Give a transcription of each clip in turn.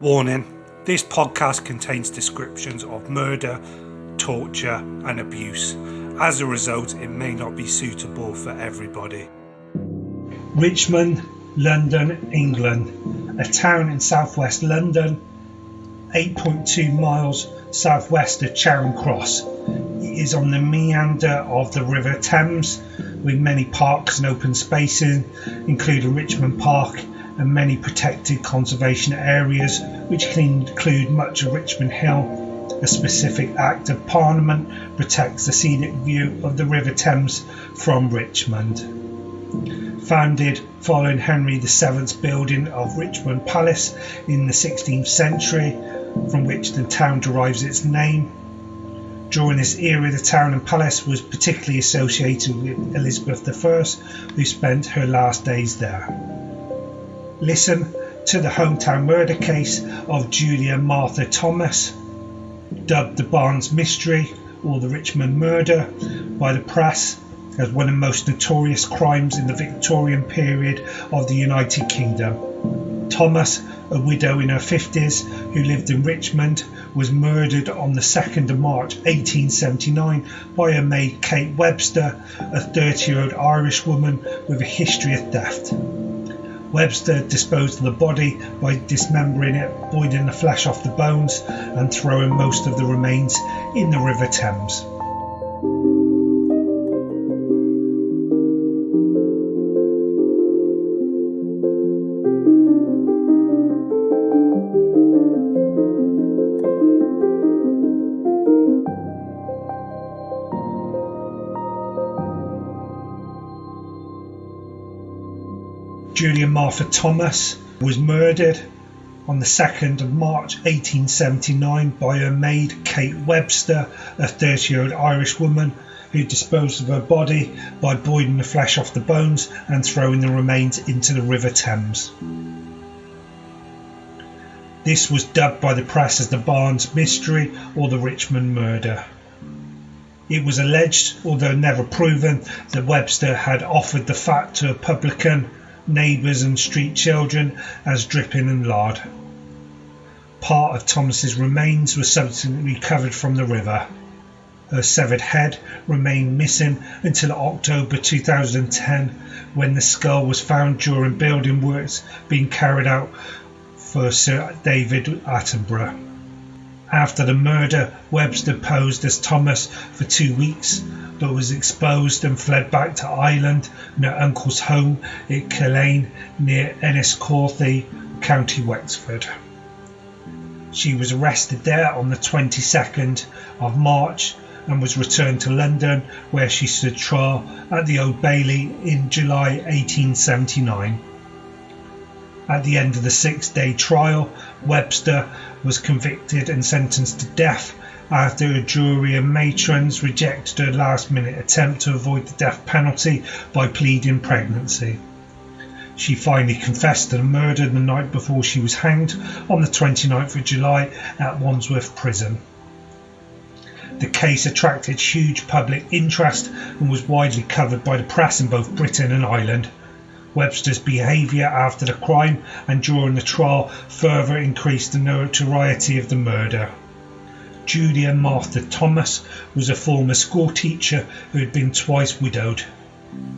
Warning, this podcast contains descriptions of murder, torture and abuse. As a result, it may not be suitable for everybody. Richmond, London, England. A town in southwest London, 8.2 miles southwest of Charing Cross. It is on the meander of the River Thames, with many parks and open spaces, including Richmond Park, and many protected conservation areas, which can include much of Richmond Hill. A specific Act of Parliament protects the scenic view of the River Thames from Richmond. Founded following Henry VII's building of Richmond Palace in the 16th century, from which the town derives its name. During this era, the town and palace was particularly associated with Elizabeth I, who spent her last days there. Listen to the hometown murder case of Julia Martha Thomas, dubbed the Barnes Mystery or the Richmond Murder by the press as one of the most notorious crimes in the Victorian period of the United Kingdom. Thomas, a widow in her 50s who lived in Richmond, was murdered on the 2nd of March 1879 by her maid Kate Webster, a 30-year-old Irishwoman with a history of theft. Webster disposed of the body by dismembering it, boiling the flesh off the bones and throwing most of the remains in the River Thames. Julia Martha Thomas was murdered on the 2nd of March 1879 by her maid Kate Webster, a 30-year-old Irishwoman, who disposed of her body by boiling the flesh off the bones and throwing the remains into the River Thames. This was dubbed by the press as the Barnes Mystery or the Richmond Murder. It was alleged, although never proven, that Webster had offered the fat to a publican, neighbours and street children as dripping in lard. Part of Thomas's remains was subsequently recovered from the river. Her severed head remained missing until October 2010, when the skull was found during building works being carried out for Sir David Attenborough. After the murder, Webster posed as Thomas for 2 weeks, but was exposed and fled back to Ireland and her uncle's home at Culane near Enniscorthy, County Wexford. She was arrested there on the 22nd of March and was returned to London, where she stood trial at the Old Bailey in July 1879. At the end of the 6-day trial, Webster was convicted and sentenced to death after a jury of matrons rejected her last-minute attempt to avoid the death penalty by pleading pregnancy. She finally confessed to the murder the night before she was hanged on the 29th of July at Wandsworth Prison. The case attracted huge public interest and was widely covered by the press in both Britain and Ireland. Webster's behaviour after the crime and during the trial further increased the notoriety of the murder. Julia Martha Thomas was a former schoolteacher who had been twice widowed.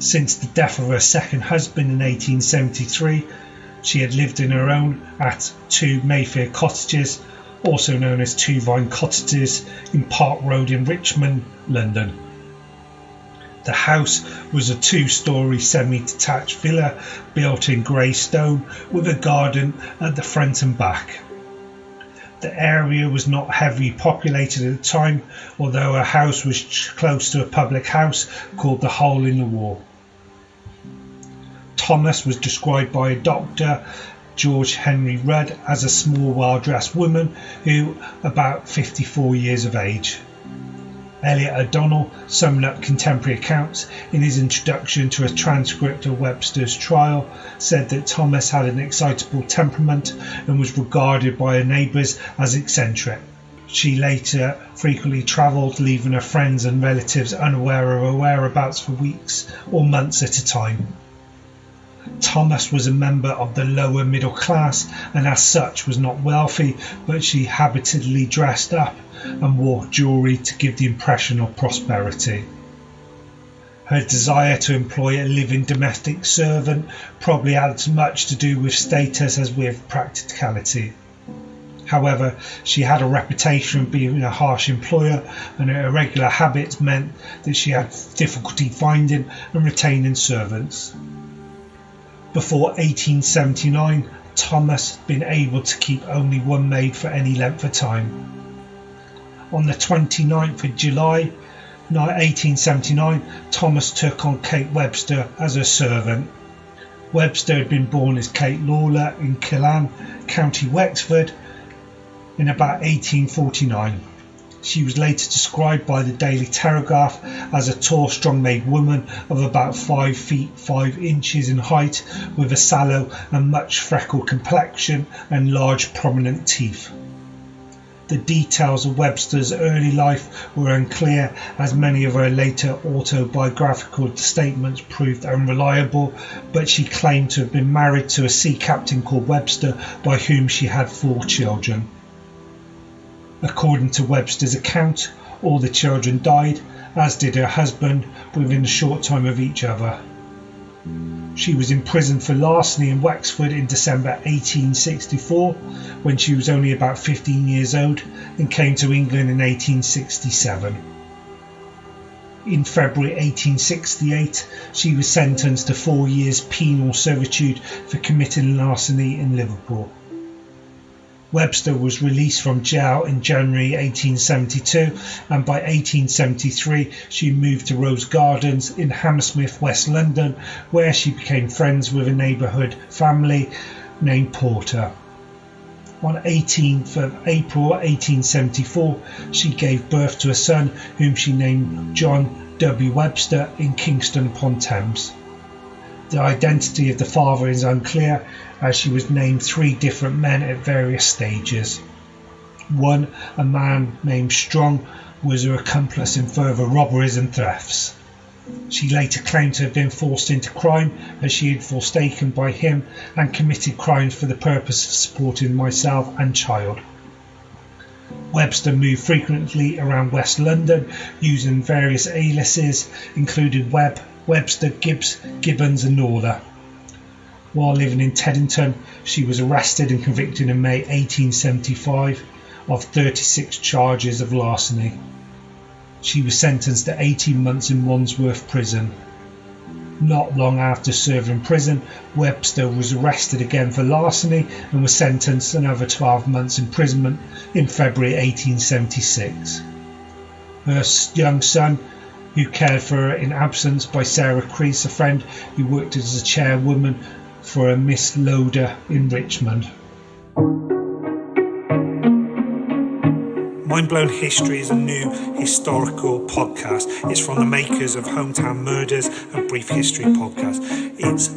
Since the death of her second husband in 1873, she had lived in her own at 2 Mayfair Cottages, also known as 2 Vine Cottages, in Park Road in Richmond, London. The house was a 2-storey semi-detached villa built in grey stone with a garden at the front and back. The area was not heavily populated at the time, although her house was close to a public house called the Hole in the Wall. Thomas was described by a doctor, George Henry Rudd, as a small, well-dressed woman who about 54 years of age. Elliot O'Donnell summed up contemporary accounts in his introduction to a transcript of Webster's trial, said that Thomas had an excitable temperament and was regarded by her neighbours as eccentric. She later frequently travelled, leaving her friends and relatives unaware of her whereabouts for weeks or months at a time. Thomas was a member of the lower middle class and as such was not wealthy, but she habitually dressed up and wore jewellery to give the impression of prosperity. Her desire to employ a living domestic servant probably had as much to do with status as with practicality. However, she had a reputation of being a harsh employer, and her irregular habits meant that she had difficulty finding and retaining servants. Before 1879, Thomas had been able to keep only one maid for any length of time. On the 29th of July 1879, Thomas took on Kate Webster as her servant. Webster had been born as Kate Lawler in Killan, County Wexford, in about 1849. She was later described by the Daily Telegraph as a tall, strong-made woman of about 5 feet 5 inches in height, with a sallow and much freckled complexion and large prominent teeth. The details of Webster's early life were unclear, as many of her later autobiographical statements proved unreliable, but she claimed to have been married to a sea captain called Webster, by whom she had 4 children. According to Webster's account, all the children died, as did her husband, within a short time of each other. She was imprisoned for larceny in Wexford in December 1864, when she was only about 15 years old, and came to England in 1867. In February 1868, she was sentenced to 4 years penal servitude for committing larceny in Liverpool. Webster was released from jail in January 1872, and by 1873 she moved to Rose Gardens in Hammersmith, West London, where she became friends with a neighbourhood family named Porter. On 18th of April 1874, she gave birth to a son whom she named John W. Webster in Kingston upon Thames. The identity of the father is unclear, as she was named 3 different men at various stages. One, a man named Strong, was her accomplice in further robberies and thefts. She later claimed to have been forced into crime, as she had forsaken by him and committed crimes for the purpose of supporting myself and child. Webster moved frequently around West London using various aliases, including Webb, Webster, Gibbs, Gibbons and Norther. While living in Teddington, she was arrested and convicted in May 1875 of 36 charges of larceny. She was sentenced to 18 months in Wandsworth Prison. Not long after serving prison, Webster was arrested again for larceny and was sentenced to another 12 months imprisonment in February 1876. Her young son, who cared for her in absence by Sarah Crease, a friend who worked as a chairwoman for a Miss Loader in Richmond. Mindblown History is a new historical podcast. It's from the makers of Hometown Murders and Brief History podcast. It's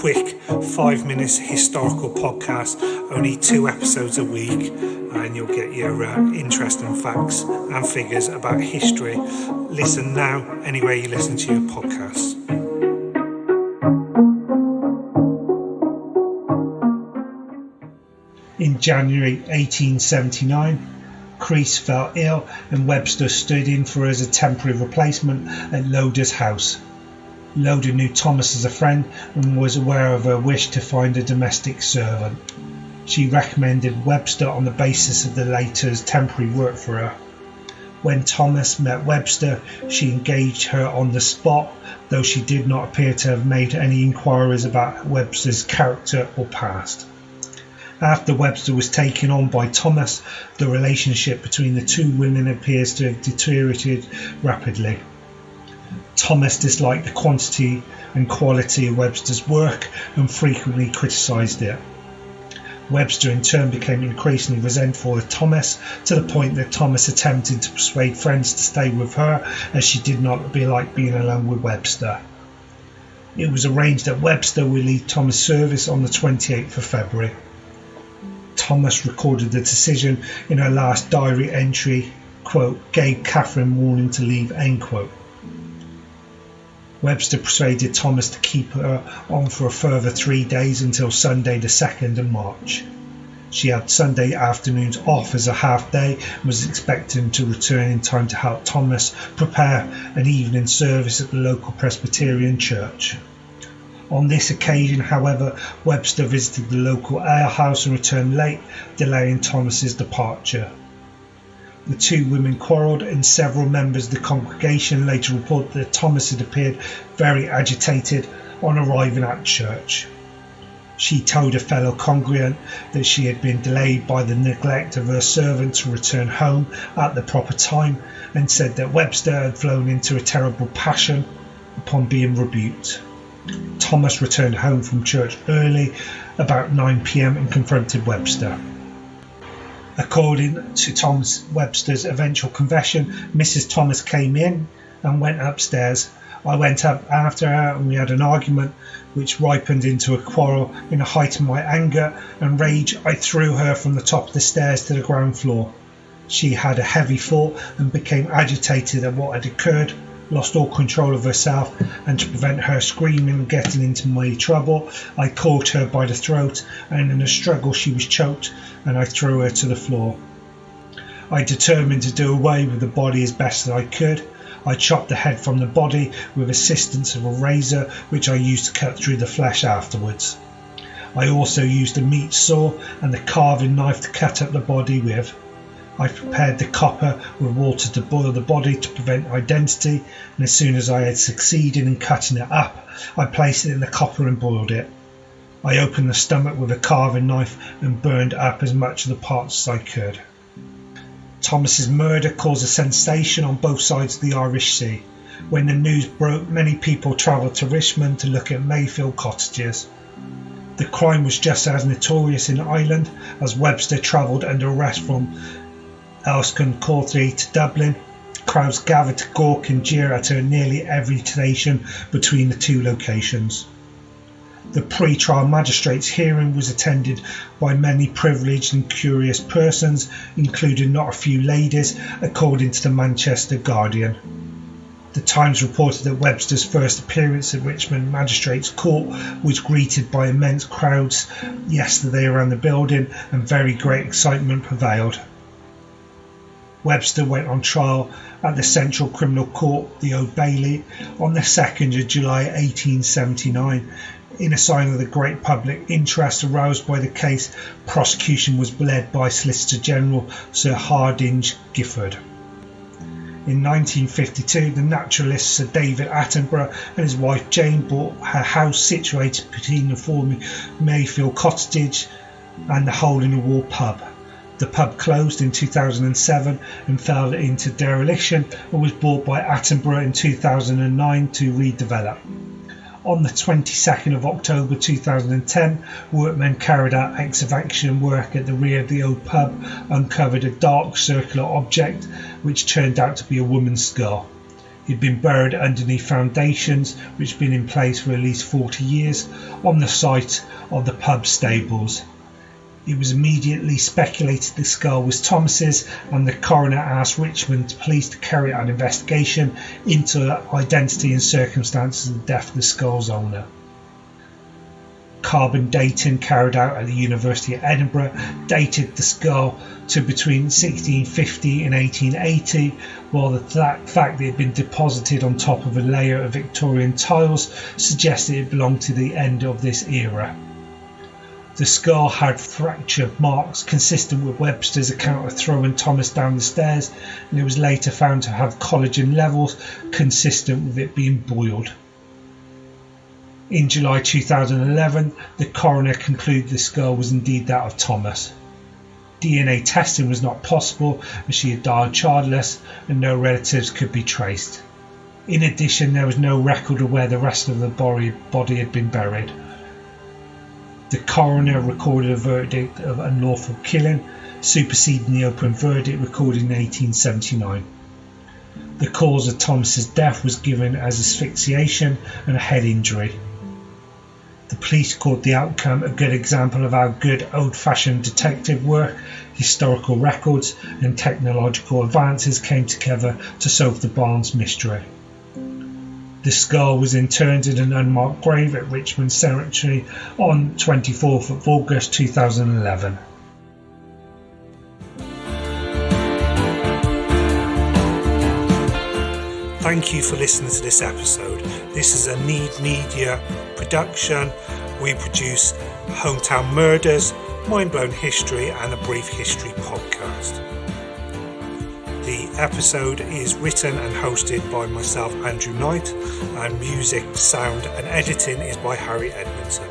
quick 5 minutes historical podcast, only 2 episodes a week, and you'll get your interesting facts and figures about history. Listen now anywhere you listen to your podcasts. In January 1879, Crease fell ill and Webster stood in for her as a temporary replacement at Loader's house. Loader knew Thomas as a friend and was aware of her wish to find a domestic servant. She recommended Webster on the basis of the latter's temporary work for her. When Thomas met Webster, she engaged her on the spot, though she did not appear to have made any inquiries about Webster's character or past. After Webster was taken on by Thomas, the relationship between the 2 women appears to have deteriorated rapidly. Thomas disliked the quantity and quality of Webster's work and frequently criticised it. Webster in turn became increasingly resentful of Thomas, to the point that Thomas attempted to persuade friends to stay with her, as she did not like being alone with Webster. It was arranged that Webster would leave Thomas' service on the 28th of February. Thomas recorded the decision in her last diary entry, quote, "gave Catherine warning to leave," end quote. Webster persuaded Thomas to keep her on for a further 3 days until Sunday the 2nd of March. She had Sunday afternoons off as a half day and was expecting to return in time to help Thomas prepare an evening service at the local Presbyterian church. On this occasion, however, Webster visited the local alehouse and returned late, delaying Thomas's departure. The two women quarrelled, and several members of the congregation later reported that Thomas had appeared very agitated on arriving at church. She told a fellow congregant that she had been delayed by the neglect of her servant to return home at the proper time, and said that Webster had flown into a terrible passion upon being rebuked. Thomas returned home from church early, about 9 p.m, and confronted Webster. According to Thomas Webster's eventual confession, Mrs. Thomas came in and went upstairs. I went up after her and we had an argument which ripened into a quarrel. In the height of my anger and rage, I threw her from the top of the stairs to the ground floor. She had a heavy fall and became agitated at what had occurred, lost all control of herself, and to prevent her screaming and getting into my trouble, I caught her by the throat, and in a struggle she was choked and I threw her to the floor. I determined to do away with the body as best as I could. I chopped the head from the body with assistance of a razor, which I used to cut through the flesh afterwards. I also used a meat saw and the carving knife to cut up the body with. I prepared the copper with water to boil the body to prevent identity, and as soon as I had succeeded in cutting it up, I placed it in the copper and boiled it. I opened the stomach with a carving knife and burned up as much of the parts as I could. Thomas's murder caused a sensation on both sides of the Irish Sea. When the news broke, many people travelled to Richmond to look at Mayfield cottages. The crime was just as notorious in Ireland, as Webster travelled under arrest from Elscombe Courtly to Dublin. Crowds gathered to gawk and jeer at her nearly every station between the two locations. The pre-trial magistrate's hearing was attended by many privileged and curious persons, including not a few ladies, according to the Manchester Guardian. The Times reported that Webster's first appearance at Richmond Magistrates Court was greeted by immense crowds yesterday around the building, and very great excitement prevailed. Webster went on trial at the Central Criminal Court, the Old Bailey, on the 2nd of July 1879. In a sign of the great public interest aroused by the case, prosecution was led by Solicitor General Sir Hardinge Gifford. In 1952, the naturalist Sir David Attenborough and his wife Jane bought a house situated between the former Mayfield cottage and the hole-in-the-wall pub. The pub closed in 2007 and fell into dereliction, and was bought by Attenborough in 2009 to redevelop. On the 22nd of October 2010, workmen carried out excavation work at the rear of the old pub, uncovered a dark circular object which turned out to be a woman's skull. It had been buried underneath foundations which had been in place for at least 40 years on the site of the pub stables. It was immediately speculated the skull was Thomas's, and the coroner asked Richmond police to carry out an investigation into the identity and circumstances of the death of the skull's owner. Carbon dating carried out at the University of Edinburgh dated the skull to between 1650 and 1880, while the fact that it had been deposited on top of a layer of Victorian tiles suggested it belonged to the end of this era. The skull had fracture marks consistent with Webster's account of throwing Thomas down the stairs, and it was later found to have collagen levels consistent with it being boiled. In July 2011, the coroner concluded the skull was indeed that of Thomas. DNA testing was not possible as she had died childless and no relatives could be traced. In addition, there was no record of where the rest of the body had been buried. The coroner recorded a verdict of unlawful killing, superseding the open verdict recorded in 1879. The cause of Thomas's death was given as asphyxiation and a head injury. The police called the outcome a good example of how good old-fashioned detective work, historical records and technological advances came together to solve the Barnes mystery. The skull was interred in an unmarked grave at Richmond Cemetery on 24th of August 2011. Thank you for listening to this episode. This is a Need Media production. We produce Hometown Murders, Mind-Blown History and a Brief History podcast. The episode is written and hosted by myself, Andrew Knight, and music, sound and editing is by Harry Edmondson.